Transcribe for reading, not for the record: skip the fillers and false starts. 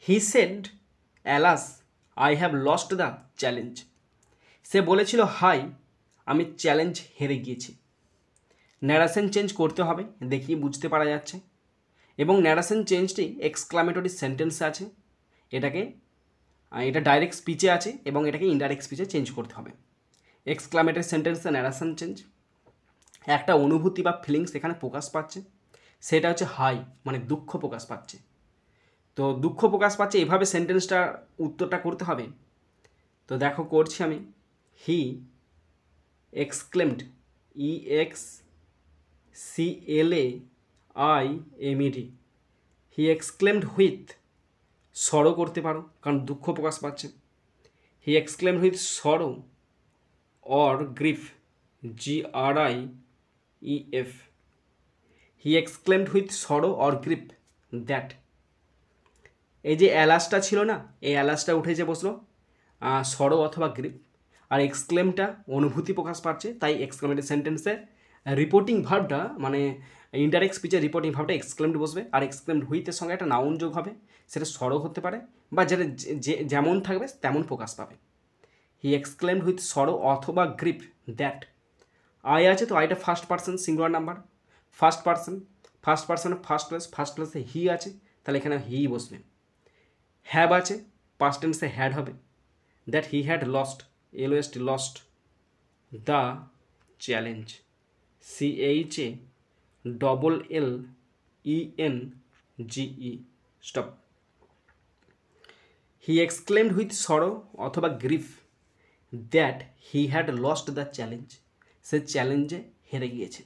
He said alas I have lost the challenge. সে বলেছিল হাই আমি চ্যালেঞ্জ হেরে গিয়েছি। ন্যারেশন চেঞ্জ করতে হবে, দেখি বুঝতে পারা যাচ্ছে। এবং ন্যারেশন চেঞ্জটি এক্সক্লামেটরি সেন্টেন্সে আছে, এটা ডাইরেক্ট স্পিচে আছে এবং এটাকে ইনডাইরেক্ট স্পিচে চেঞ্জ করতে হবে। এক্সক্লামেটরি সেন্টেন্সে ন্যারেশন চেঞ্জ, একটা অনুভূতি বা ফিলিংস এখানে প্রকাশ পাচ্ছে, সেটা হচ্ছে হাই, মানে দুঃখ প্রকাশ পাচ্ছে। তো দুঃখ প্রকাশ পাচ্ছে, এভাবে সেন্টেন্সটা উত্তরটা করতে হবে। তো দেখো করছি আমি। He exclaimed, EXCLAIMED, he exclaimed with, sorrow করতে পারো কারণ দুঃখ প্রকাশ পাচ্ছে। He exclaimed with sorrow or grief, GRIEF, he exclaimed with sorrow or grief that. এই যে অ্যালাসটা ছিল না, এই অ্যালাসটা উঠেছে বসলো সরো অথবা গ্রিফ, আর এক্সক্লেমটা অনুভূতি প্রকাশ পাচ্ছে, তাই এক্সক্লেমেটিভ সেন্টেন্সে রিপোর্টিং ভার্বটা মানে ইনডাইরেক্ট স্পিচের রিপোর্টিং ভার্বটা এক্সক্লেমড বসবে, আর এক্সক্লেমড হুইথের সঙ্গে একটা নাউন যোগ হবে, সেটা সরো হতে পারে বা যেটা যেমন থাকবে তেমন প্রকাশ পাবে। হি এক্সক্লেমড হুইথ সরো অথবা গ্রিফ দ্যাট। আই আছে, তো আইটা first person singular number, first পার্সনের ফার্স্ট প্লেসে হি আছে, তাহলে এখানে হি বসবে। হ্যাভ আছে, পাস্ট টেন্সে হ্যাড হবে, that he had lost, LOST lost the challenge, CHALLENGE stop. He exclaimed with sorrow অথবা grief that he had lost the challenge, সে চ্যালেঞ্জে হেরে গিয়েছে।